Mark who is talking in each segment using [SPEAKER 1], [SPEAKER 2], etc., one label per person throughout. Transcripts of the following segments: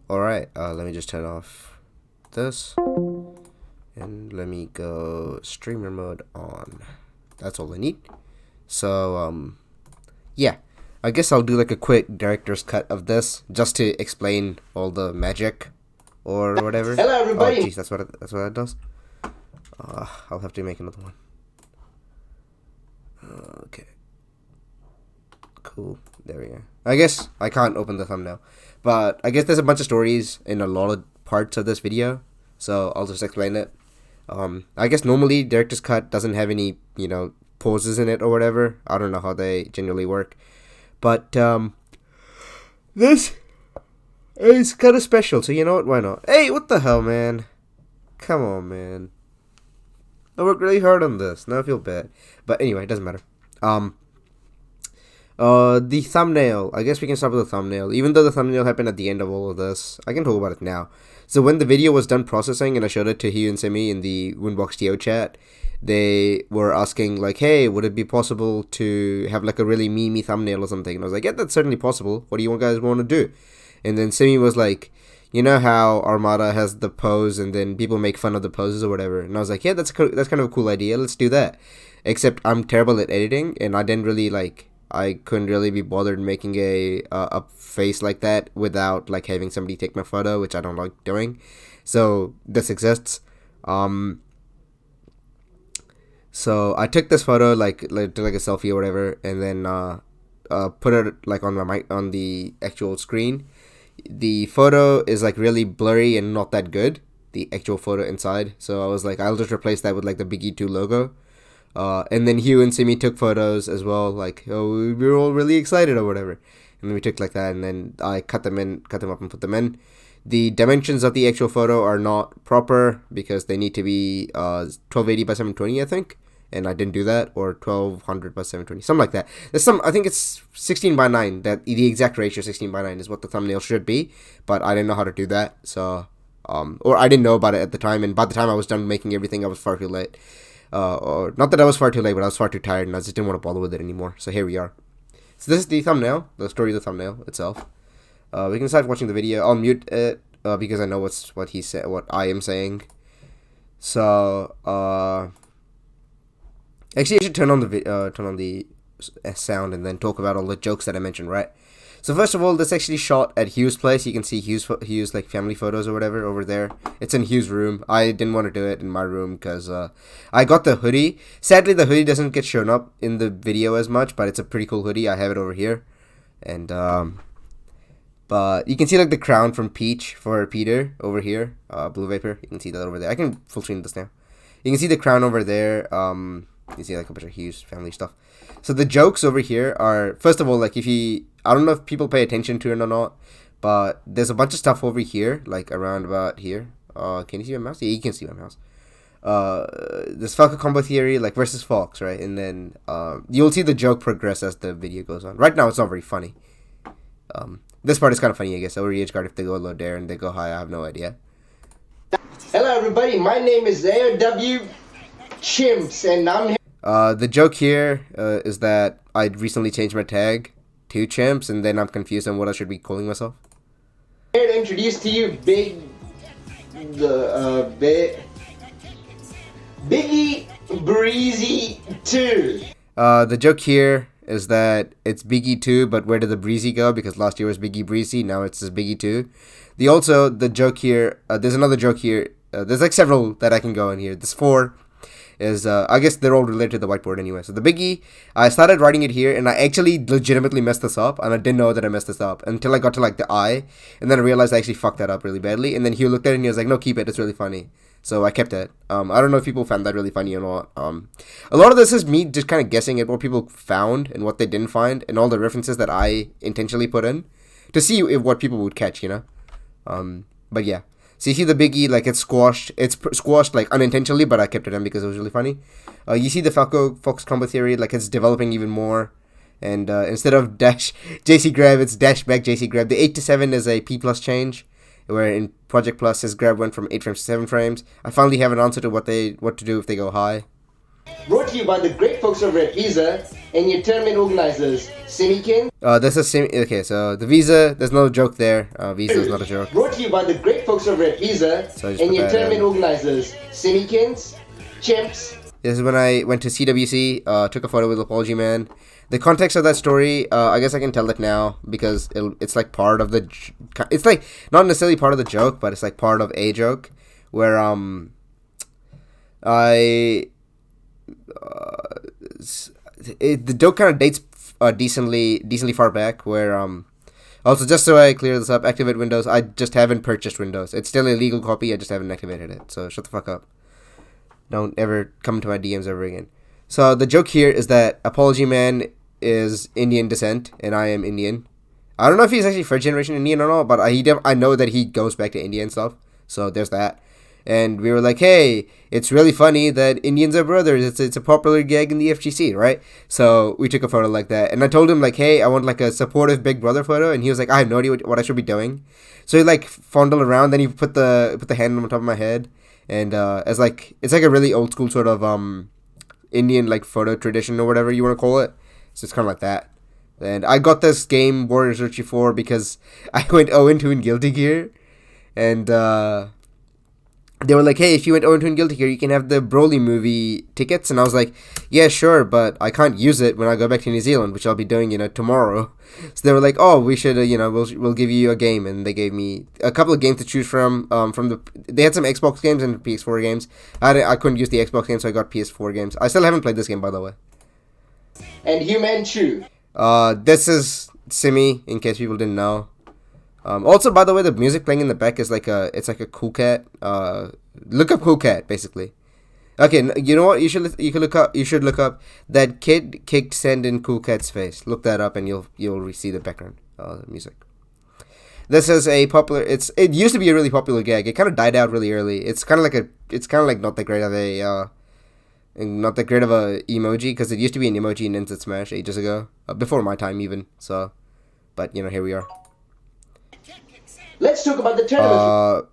[SPEAKER 1] Alright, let me just turn off this. And let me go streamer mode on. That's all I need. So, yeah. I guess I'll do like a quick director's cut of this just to explain all the magic or whatever.
[SPEAKER 2] Hello, everybody.
[SPEAKER 1] Oh, jeez, that's what it does. I'll have to make another one. Okay. Cool. There we go. I guess I can't open the thumbnail, but I guess there's a bunch of stories in a lot of parts of this video, so I'll just explain it. I guess normally director's cut doesn't have any, pauses in it or whatever. I don't know how they generally work, but this is kind of special. So you know what? Why not? Hey, what the hell, man? Come on, man. I worked really hard on this. Now I feel bad, but anyway, it doesn't matter. The thumbnail. I guess we can start with the thumbnail. Even though the thumbnail happened at the end of all of this, I can talk about it now. So when the video was done processing and I showed it to Hugh and Simi in the Winbox TO chat, they were asking like, hey, would it be possible to have like a really memey thumbnail or something? And I was like, yeah, that's certainly possible. What do you guys want to do? And then Simi was like, you know how Armada has the pose and then people make fun of the poses or whatever? And I was like, yeah, that's kind of a cool idea. Let's do that. Except I'm terrible at editing and I couldn't really be bothered making a face like that without like having somebody take my photo, which I don't like doing. So this exists. So I took this photo like took like a selfie or whatever, and then put it like on my mic on the actual screen. The photo is like really blurry and not that good. The actual photo inside. So I was like, I'll just replace that with like the BiggII.2 logo. And then Hugh and Simi took photos as well, like, oh, we were all really excited or whatever. And then we took like that, and then I cut them up and put them in. The dimensions of the actual photo are not proper because they need to be 1280 by 720, I think. And I didn't do that, or 1200 by 720, something like that. I think it's 16 by 9, that the exact ratio 16 by 9 is what the thumbnail should be, but I didn't know how to do that, so, or I didn't know about it at the time, and by the time I was done making everything, I was far too late. Or not that I was far too late, but I was far too tired and I just didn't want to bother with it anymore. So here we are. So this is the thumbnail, the story of the thumbnail itself. We can start watching the video. I'll mute it because I know what he said, what I am saying. So actually, I should turn on the sound and then talk about all the jokes that I mentioned, right? So first of all, this actually shot at Hugh's place. You can see Hugh's like family photos or whatever over there. It's in Hugh's room. I didn't want to do it in my room because I got the hoodie. Sadly, the hoodie doesn't get shown up in the video as much, but it's a pretty cool hoodie. I have it over here, and but you can see like the crown from Peach for Peter over here. Blue Vapor. You can see that over there. I can full screen this now. You can see the crown over there. You see like a bunch of Hugh's family stuff. So the jokes over here are, first of all, like I don't know if people pay attention to it or not, but there's a bunch of stuff over here, like around about here. Can you see my mouse? Yeah, you can see my mouse. This Falco combo theory, like versus Fox, right? And then you'll see the joke progress as the video goes on. Right now, it's not very funny. This part is kind of funny, I guess. Over edge guard, if they go low there and they go high, I have no idea.
[SPEAKER 2] Hello, everybody. My name is AOW Chimps, and I'm here.
[SPEAKER 1] The joke here is that I recently changed my tag to Chimps, and then I'm confused on what I should be calling myself.
[SPEAKER 2] Here to introduce to you BiggII Breezy 2.
[SPEAKER 1] The joke here is that it's BiggII.2, but where did the Breezy go? Because last year was BiggII Breezy, now it's just BiggII.2. The joke here, there's another joke here. There's like several that I can go in here. There's 4. I guess they're all related to the whiteboard anyway. So the BiggII, I started writing it here, and I actually legitimately messed this up, and I didn't know that I messed this up until I got to like the I, and then I realized I actually fucked that up really badly, and then Hugh looked at it and he was like, no, keep it, it's really funny. So I kept it. I don't know if people found that really funny or not. A lot of this is me just kind of guessing at what people found and what they didn't find, and all the references that I intentionally put in to see if what people would catch, But yeah. So you see the BiggII, like it's squashed like unintentionally, but I kept it in because it was really funny. You see the Falco Fox combo theory, like it's developing even more. And instead of dash JC grab, it's dash back JC grab. The 8 to 7 is a P plus change, where in Project Plus his grab went from 8 frames to 7 frames. I finally have an answer to what to do if they go high.
[SPEAKER 2] Brought to you by the great folks over at Visa and your tournament organizers, Simikins.
[SPEAKER 1] This is okay. So the Visa, there's no joke there. Visa is not a joke.
[SPEAKER 2] Brought to you by the great folks over at Visa
[SPEAKER 1] So
[SPEAKER 2] and your tournament organizers, Simikins, Chimps.
[SPEAKER 1] This is when I went to CWC, took a photo with Apology Man. The context of that story, I guess I can tell it now because it's like part of the. It's like not necessarily part of the joke, but it's like part of a joke where I the joke kind of dates decently far back where also just so I clear this up, activate Windows. I just haven't purchased Windows. It's still a legal copy. I just haven't activated it. So shut the fuck up. Don't ever come to my DMs ever again. So the joke here is that Apology Man is Indian descent and I am Indian. I don't know if he's actually first generation Indian or not, but I know that he goes back to India and stuff. So there's that. And we were like, hey, it's really funny that Indians are brothers. It's a popular gag in the FGC, right? So we took a photo like that. And I told him, like, hey, I want, like, a supportive Big Brother photo. And he was like, I have no idea what I should be doing. So he, like, fondled around. Then he put the hand on top of my head. And as, like, it's like a really old school sort of Indian, like, photo tradition or whatever you want to call it. So it's kind of like that. And I got this game, Warriors 34, because I went 0-2 in Guilty Gear. And they were like, hey, if you went 0-2 in Guilty Gear, you can have the Broly movie tickets. And I was like, yeah, sure, but I can't use it when I go back to New Zealand, which I'll be doing, tomorrow. So they were like, oh, we should, we'll give you a game. And they gave me a couple of games to choose from. They had some Xbox games and PS4 games. I couldn't use the Xbox games, so I got PS4 games. I still haven't played this game, by the way.
[SPEAKER 2] And Human Chu.
[SPEAKER 1] This is Simi, in case people didn't know. Also, by the way, the music playing in the back is like it's like a Cool Cat. Look up Cool Cat, basically. Okay, you know what? You should look up that kid kicked sand in Cool Cat's face. Look that up, and you'll see the background music. This is a popular. It used to be a really popular gag. It kind of died out really early. It's kind of like not that great of a emoji because it used to be an emoji in Instant Smash ages ago, before my time even. So, but here we are.
[SPEAKER 2] Let's talk about the tournament.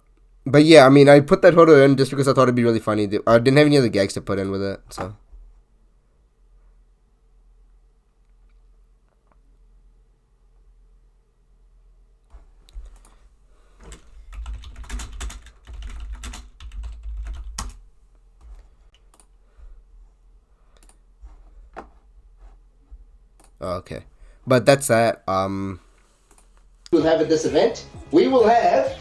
[SPEAKER 1] But yeah, I mean, I put that photo in just because I thought it'd be really funny. I didn't have any other gags to put in with it, so. Okay, but that's that.
[SPEAKER 2] We'll have at this event. We will have.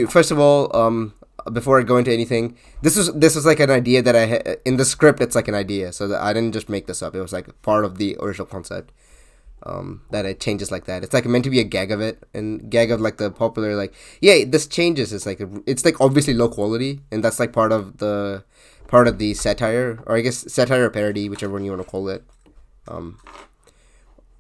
[SPEAKER 1] First of all, before I go into anything, this was like an idea that I had in the script. It's like an idea, so that I didn't just make this up. It was like part of the original concept. That it changes like that. It's like meant to be a gag of it, and gag of like the popular like this changes. It's like obviously low quality, and that's like part of the satire, or I guess satire or parody, whichever one you want to call it.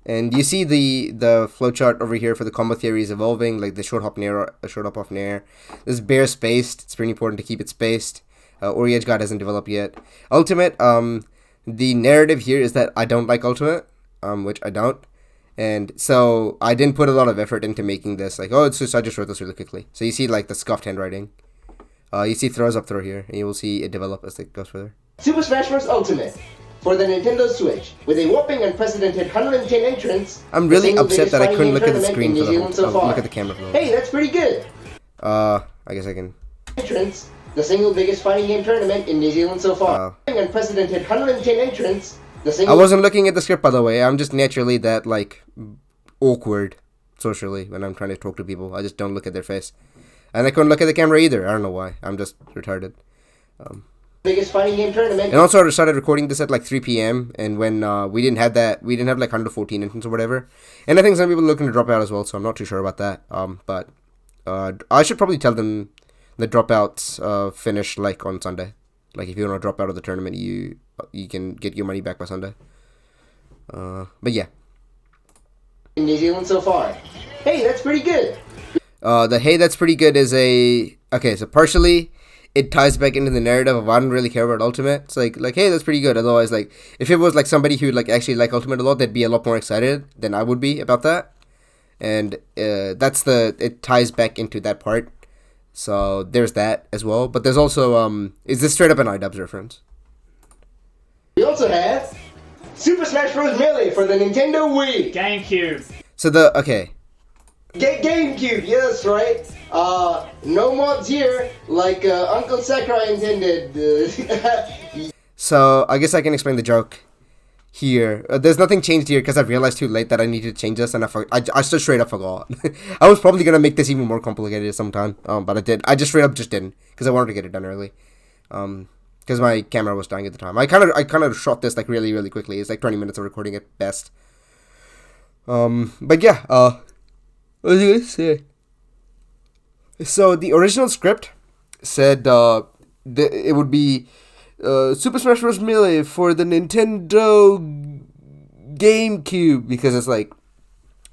[SPEAKER 1] And you see the flowchart over here for the combo theories evolving, like the short hop nair, off nair. This bear spaced. It's pretty important to keep it spaced. Ori Edge God hasn't developed yet. Ultimate, the narrative here is that I don't like Ultimate, which I don't. And so I didn't put a lot of effort into making this. Like, I just wrote this really quickly. So you see like the scuffed handwriting. You see throws up throw here, and you will see it develop as it goes further.
[SPEAKER 2] Super Smash Bros. Ultimate. For the Nintendo Switch, with a whopping unprecedented 110 entrants.
[SPEAKER 1] I'm really upset that I couldn't look at the screen for the whole look at the camera for the whole.
[SPEAKER 2] Hey, that's pretty good.
[SPEAKER 1] I guess I can.
[SPEAKER 2] Entrants, the single biggest fighting game tournament in New Zealand so far. Unprecedented 110 entrants. I
[SPEAKER 1] wasn't looking at the script, by the way. I'm just naturally that like awkward socially when I'm trying to talk to people. I just don't look at their face, and I couldn't look at the camera either. I don't know why. I'm just retarded.
[SPEAKER 2] Biggest fighting game tournament.
[SPEAKER 1] And also I started recording this at like 3 p.m. and when we didn't have like 114 entrants or whatever. And I think some people are looking to drop out as well, so I'm not too sure about that. But I should probably tell them the dropouts finish like on Sunday. Like if you want to drop out of the tournament, you can get your money back by Sunday. But yeah.
[SPEAKER 2] In New Zealand so far. Hey, that's pretty good.
[SPEAKER 1] The hey, that's pretty good is okay, so partially it ties back into the narrative of I don't really care about Ultimate. It's like hey, that's pretty good. Otherwise, like if it was like somebody who like actually like Ultimate a lot, they'd be a lot more excited than I would be about that. And it ties back into that part. So there's that as well. But there's also is this straight up an iDubbbz reference?
[SPEAKER 2] also have Super Smash Bros. Melee for the Nintendo Wii.
[SPEAKER 3] GameCube.
[SPEAKER 1] So okay.
[SPEAKER 2] GameCube, yes, right. No mods here, like Uncle Sakurai intended.
[SPEAKER 1] So I guess I can explain the joke here. There's nothing changed here because I realized too late that I needed to change this, and I just straight up forgot. I was probably gonna make this even more complicated sometime, but I did. I just straight up just didn't because I wanted to get it done early. Because my camera was dying at the time. I kind of shot this like really quickly. It's like 20 minutes of recording at best. But yeah. What was I gonna say? So the original script said it would be Super Smash Bros. Melee for the Nintendo GameCube, because it's like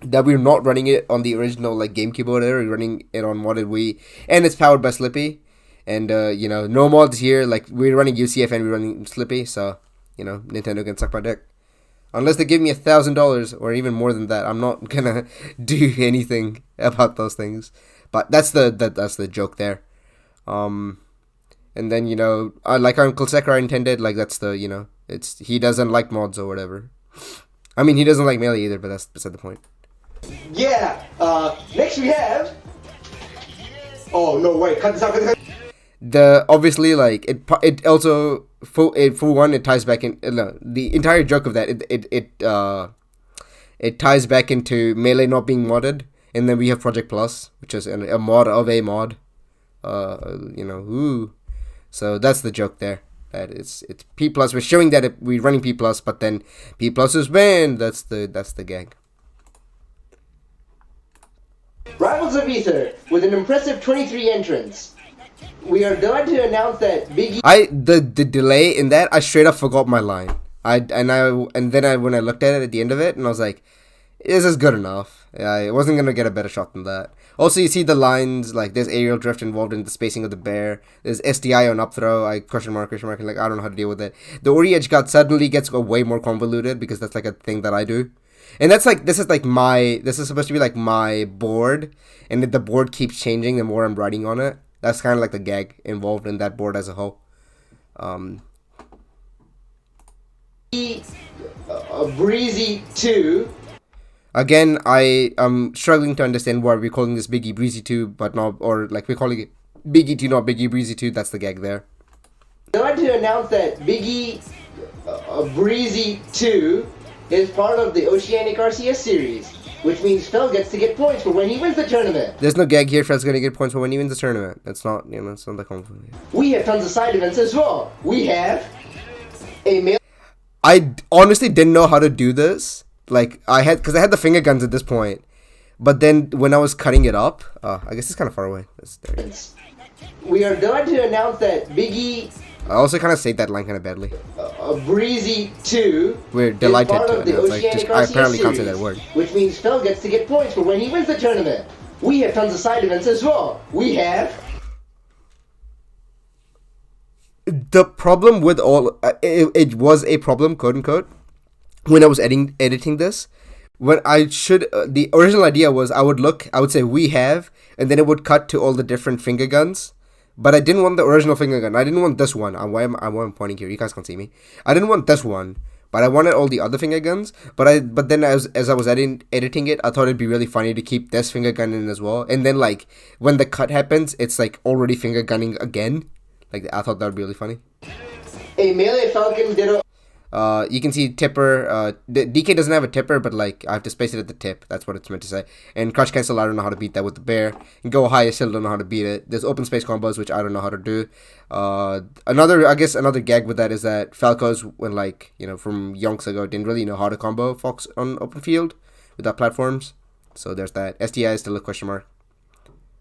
[SPEAKER 1] that we're not running it on the original like GameCube or whatever. We're running it on modded Wii, and it's powered by Slippy. And no mods here. Like, we're running UCF and we're running Slippy, so Nintendo can suck my dick. Unless they give me $1,000 or even more than that, I'm not gonna do anything about those things. But that's the joke there. And then like Uncle Sakurai intended, like that's the he doesn't like mods or whatever. I mean, he doesn't like Melee either, but that's beside the point.
[SPEAKER 2] Yeah. Next we have. Oh no! Wait, cut this out.
[SPEAKER 1] Obviously, like it also for one, it ties back in the entire joke of that it ties back into Melee not being modded, and then we have Project Plus, which is a mod of a mod. So that's the joke there. That it's P plus. We're showing that we're running P plus, but then P plus is banned. That's the gag.
[SPEAKER 2] Rivals of Ether with an impressive 23 entrants. We are glad to announce that BiggII.
[SPEAKER 1] The delay in that, I straight up forgot my line. When I looked at it at the end of it, and I was like, this is good enough. I wasn't gonna get a better shot than that. Also, you see the lines, like there's aerial drift involved in the spacing of the bear. There's SDI on up throw. Question mark, and like I don't know how to deal with it. The Ori edge guard suddenly gets way more convoluted because that's like a thing that I do. And that's like, this is supposed to be like my board, and the board keeps changing the more I'm writing on it. That's kind of like the gag involved in that board as a whole.
[SPEAKER 2] Breezy 2.
[SPEAKER 1] Again, I am struggling to understand why we're calling this BiggII Breezy 2, but not, or like we're calling it BiggII 2, not BiggII Breezy 2. That's the gag there.
[SPEAKER 2] I'd like to announce that BiggII Breezy 2 is part of the Oceanic RCS series, which means Phil gets to get points for when he wins the tournament.
[SPEAKER 1] There's no gag here. Phil's gonna get points for when he wins the tournament. It's not, it's not that complicated.
[SPEAKER 2] We have tons of side events as well. We have a male.
[SPEAKER 1] I honestly didn't know how to do this. Like, because I had the finger guns at this point. But then when I was cutting it up, I guess it's kind of far away.
[SPEAKER 2] We are glad to announce that BiggII.
[SPEAKER 1] I also kind of say that line kind of badly.
[SPEAKER 2] Breezy 2.
[SPEAKER 1] We're delighted
[SPEAKER 2] part
[SPEAKER 1] to
[SPEAKER 2] of the
[SPEAKER 1] announce. I apparently can't say that word.
[SPEAKER 2] Which means Phil gets to get points for when he wins the tournament. We have tons of side events as well. We have.
[SPEAKER 1] The problem with all it was a problem, quote unquote, when I was editing this. When the original idea was I would say we have, and then it would cut to all the different finger guns. But I didn't want the original finger gun. I didn't want this one. Why am I pointing here? You guys can't see me. I didn't want this one, but I wanted all the other finger guns. But then as I was editing it, I thought it'd be really funny to keep this finger gun in as well. And then like when the cut happens, it's like already finger gunning again. Like I thought that would be really funny.
[SPEAKER 2] A Melee Falcon Ditto.
[SPEAKER 1] You can see tipper. DK doesn't have a tipper, but like I have to space it at the tip. That's what it's meant to say. And crush cancel, I don't know how to beat that with the bear. And go high, I still don't know how to beat it. There's open space combos, which I don't know how to do. Another gag with that is that Falco's, when from yonks ago, didn't really know how to combo Fox on open field without platforms. So there's that. SDI is still a question mark.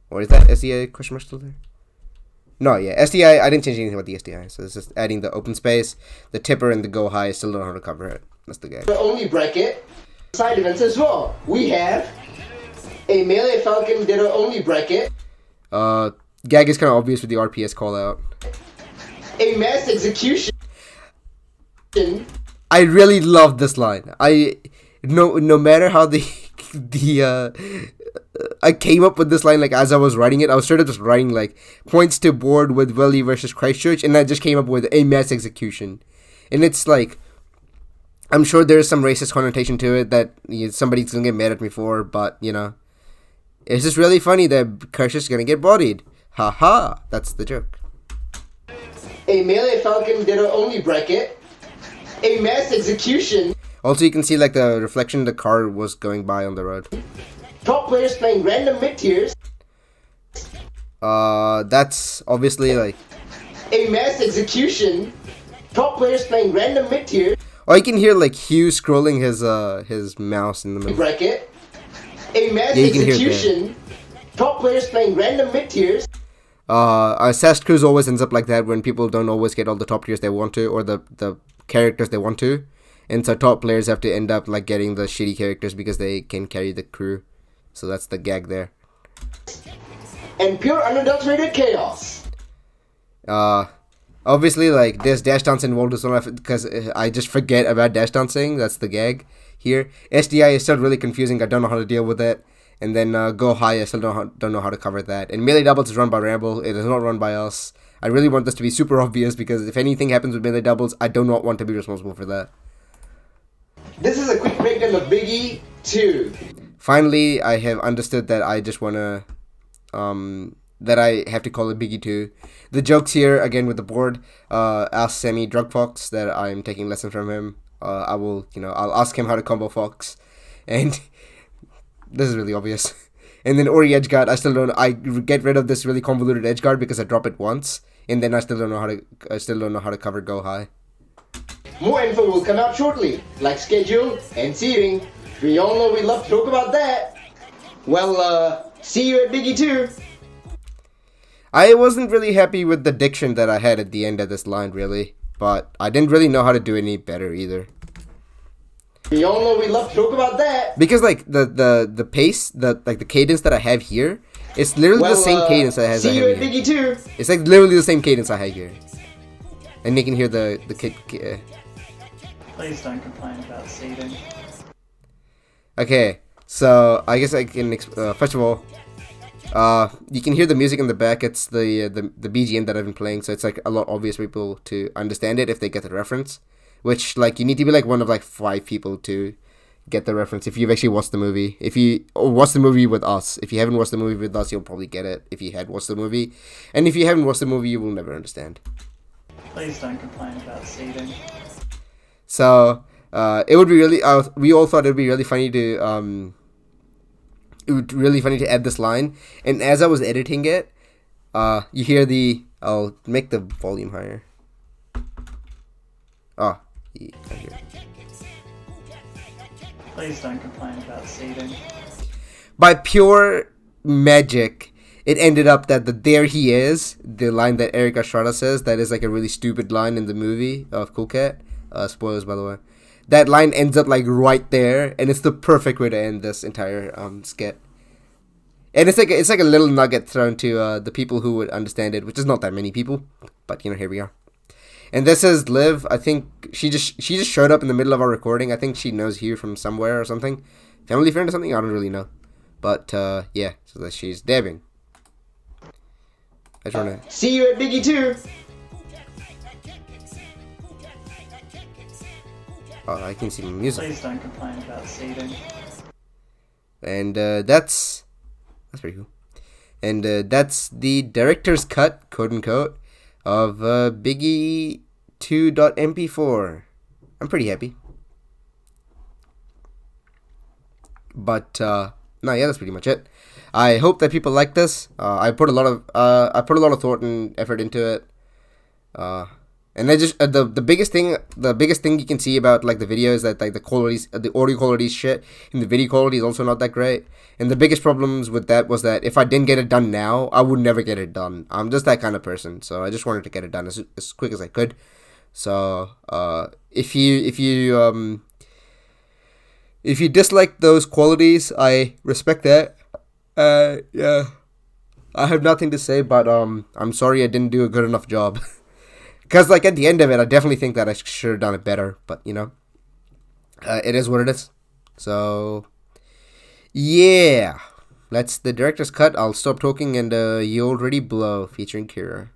[SPEAKER 1] Or is that SDI question mark still there? No, yeah, SDI, I didn't change anything about the SDI, so it's just adding the open space, the tipper, and the go high. I still don't know how to cover it. That's the gag.
[SPEAKER 2] The only bracket, side events as well. We have a Melee Falcon Ditto only bracket.
[SPEAKER 1] Gag is kind of obvious with the RPS call out.
[SPEAKER 2] A mass execution.
[SPEAKER 1] I really love this line. No matter how I came up with this line like as I was writing it. I was sort of just writing like points to board with Willie versus Christchurch, and I just came up with a mass execution. And it's like I'm sure there's some racist connotation to it that somebody's gonna get mad at me for, but it's just really funny that Kersh's gonna get bodied. Ha ha! That's the joke.
[SPEAKER 2] A melee falcon did only bracket. A mass execution.
[SPEAKER 1] Also, you can see like the reflection the car was going by on the road.
[SPEAKER 2] Top players playing random mid tiers.
[SPEAKER 1] That's obviously like
[SPEAKER 2] a mass execution. Top players playing random mid tiers.
[SPEAKER 1] Or you can hear like Hugh scrolling his mouse in the middle.
[SPEAKER 2] Bracket. A mass execution. Top players playing random mid tiers.
[SPEAKER 1] Assassin's Creed always ends up like that when people don't always get all the top tiers they want to, or the characters they want to, and so top players have to end up like getting the shitty characters because they can carry the crew. So that's the gag there.
[SPEAKER 2] And pure unadulterated chaos.
[SPEAKER 1] Obviously, like there's dash dance involved as well because I just forget about dash dancing. That's the gag here. SDI is still really confusing. I don't know how to deal with it. And then Go High, I still don't know how to cover that. And Melee Doubles is run by Ramble. It is not run by us. I really want this to be super obvious because if anything happens with Melee Doubles, I do not want to be responsible for that.
[SPEAKER 2] This is a quick breakdown of BiggII 2.
[SPEAKER 1] Finally, I have understood that I just want to... that I have to call it BiggII 2. The jokes here, again with the board, ask Sammy Drug Fox that I'm taking lessons from him. I'll ask him how to combo Fox. And... this is really obvious. And then Ori Edgeguard, I get rid of this really convoluted Edgeguard because I drop it once, and then I still don't know how to cover Go High.
[SPEAKER 2] More info will come out shortly, like schedule and seating. We all know we love to talk about that. Well, see you at BiggII 2.
[SPEAKER 1] I wasn't really happy with the diction that I had at the end of this line, really, but I didn't really know how to do any better either.
[SPEAKER 2] We all know we love to talk about that.
[SPEAKER 1] Because like the pace, the cadence that I have here, it's literally the same cadence I have
[SPEAKER 2] see you at
[SPEAKER 1] here.
[SPEAKER 2] BiggII 2.
[SPEAKER 1] It's like literally the same cadence I have here. And you can hear the kid.
[SPEAKER 3] Please don't complain about seating.
[SPEAKER 1] Okay, so I guess I can first of all, you can hear the music in the back. It's the BGM that I've been playing, so it's like a lot obvious for people to understand it if they get the reference. Which, like, you need to be, like, one of, like, 5 people to get the reference if you've actually watched the movie. If you watched the movie with us. If you haven't watched the movie with us, you'll probably get it if you had watched the movie. And if you haven't watched the movie, you will never understand.
[SPEAKER 3] Please don't complain about seating.
[SPEAKER 1] So, it would be really... we all thought it would be really funny to... it would be really funny to add this line. And as I was editing it, you hear the... I'll make the volume higher. Oh. Here.
[SPEAKER 3] Please don't complain about seating.
[SPEAKER 1] By pure magic, it ended up that the "there he is," the line that Eric Estrada says, that is like a really stupid line in the movie of Cool Cat. Spoilers, by the way. That line ends up like right there, and it's the perfect way to end this entire skit. And it's like a little nugget thrown to the people who would understand it, which is not that many people, but here we are. And this is Liv. I think she just showed up in the middle of our recording. I think she knows Hugh from somewhere or something. Family friend or something? I don't really know. But, yeah. So that she's dabbing. I just wanna...
[SPEAKER 2] see you at BiggII 2.
[SPEAKER 1] Oh, I can see the music.
[SPEAKER 3] Please don't complain about seating.
[SPEAKER 1] And, that's pretty cool. And, that's the director's cut, quote unquote, of BiggII.mp4. I'm pretty happy. But no, yeah, that's pretty much it. I hope that people like this. I put a lot of thought and effort into it. And I just the biggest thing you can see about like the video is that like the qualities, the audio quality is shit, and the video quality is also not that great. And the biggest problems with that was that if I didn't get it done now, I would never get it done. I'm just that kind of person, so I just wanted to get it done as quick as I could. So if you dislike those qualities, I respect that. Yeah, I have nothing to say, but I'm sorry I didn't do a good enough job. Because, like, at the end of it, I definitely think that I should have done it better. But, it is what it is. So, yeah. That's the director's cut. I'll stop talking and you already blow featuring Kira.